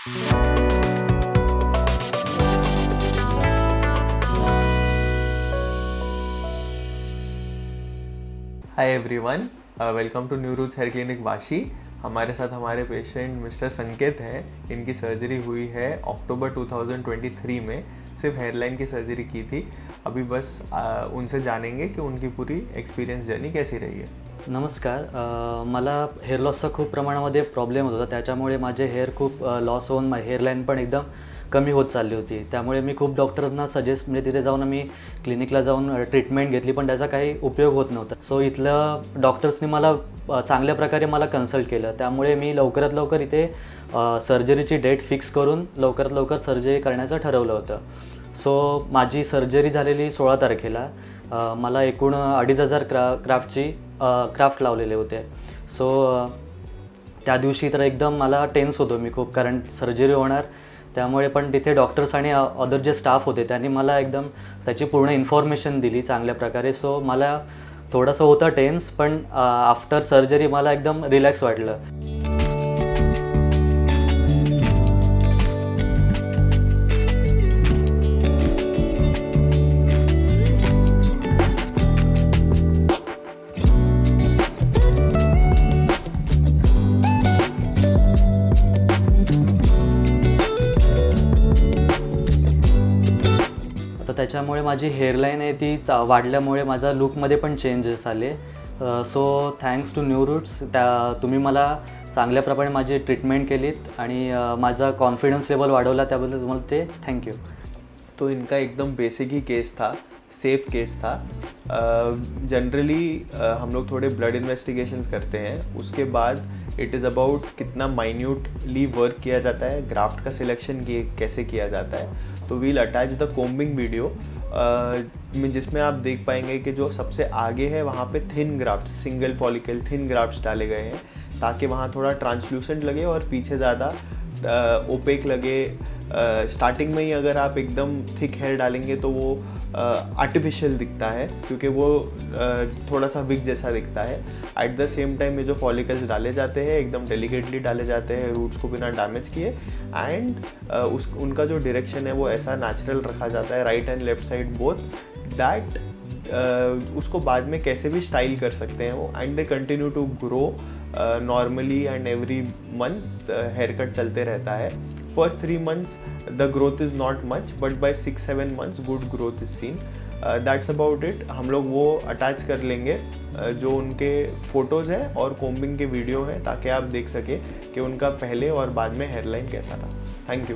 Hi everyone, welcome to new roots hair clinic Vashi. हमारे साथ हमारे पेशेंट मिस्टर संकेत हैं। इनकी सर्जरी हुई है अक्टूबर 2023 में। सिर्फ हेयरलाइन की सर्जरी की थी। अभी बस उनसे जानेंगे कि उनकी पूरी एक्सपिरियन्स जर्नी कैसी रही है। नमस्कार, मला हेअर लॉसचा खूप प्रमाणामध्ये प्रॉब्लेम होता। त्याच्यामुळे माझे हेअर खूप लॉस होऊन माझी हेअरलाईन पण एकदम कमी होत चालली होती। त्यामुळे मी खूप डॉक्टरांना सजेस्ट म्हणजे तिथे जाऊन मी क्लिनिकला जाऊन ट्रीटमेंट घेतली, पण त्याचा काही उपयोग होत नव्हता। सो इथलं डॉक्टर्सनी मला चांगल्या प्रकारे मला कन्सल्ट केलं। त्यामुळे मी लवकरात लवकर इथे सर्जरीची डेट फिक्स करून लवकरात लवकर सर्जरी करण्याचं ठरवलं होतं। सो माझी सर्जरी झालेली 16 तारखेला। मला एकूण 2500 क्राफ्ट लावलेले होते। सो त्या दिवशी तर एकदम मला टेन्स होतो मी खूप, कारण सर्जरी होणार। त्यामुळे पण तिथे डॉक्टर्स आणि अदर जे स्टाफ होते त्यांनी मला एकदम त्याची पूर्ण इन्फॉर्मेशन दिली चांगल्या प्रकारे। सो मला थोडंसं होतं टेन्स, पण आफ्टर सर्जरी मला एकदम रिलॅक्स वाटलं। त्याच्यामुळे माझी हेअरलाईन आहे ती वाढल्यामुळे माझा लुकमध्ये पण चेंजेस आले। So thanks to new roots, तुम्ही मला चांगल्या प्रकारे माझी ट्रीटमेंट केलीत आणि माझा कॉन्फिडन्स लेवल वाढवला, त्याबद्दल तुम्हाला ते थँक्यू। तो इनका एकदम बेसिक ही केस था, सेफ केस था। जनरली हम लोग थोड़े ब्लड इन्वेस्टिगेशंस करते हैं, उसके बाद इट इज़ अबाउट कितना माइन्यूटली वर्क किया जाता है, ग्राफ्ट का सिलेक्शन कैसे किया जाता है। तो we'll attach the combing video में, जिसमें आप देख पाएंगे कि जो सबसे आगे है वहाँ पे thin graft, single follicle thin grafts डाले गए हैं, ताकि वहाँ थोड़ा ट्रांसल्यूसेंट लगे और पीछे ज़्यादा ओपेक लगे। स्टार्टिंग में ही अगर आप एकदम थिक हेयर डालेंगे तो वो आर्टिफिशियल दिखता है, क्योंकि वो थोड़ा सा विग जैसा दिखता है। एट द सेम टाइम में जो फॉलिकल्स डाले जाते हैं एकदम डेलिकेटली डाले जाते हैं, रूट्स को बिना डैमेज किए। एंड उनका जो डायरेक्शन है वो ऐसा नेचुरल रखा जाता है, right and left side both, that उसको बाद में कैसे भी स्टाइल कर सकते हैं वो। And they continue to grow normally, and every month hair cut चलते रहता है। First 3 months the growth is not much, but by 6-7 months good growth is seen. That's about it। हम लोग वो अटैच कर लेंगे जो उनके फ़ोटोज़ हैं और कोम्बिंग के वीडियो हैं, ताकि आप देख सकें कि उनका पहले और बाद में हेयरलाइन कैसा था। Thank you.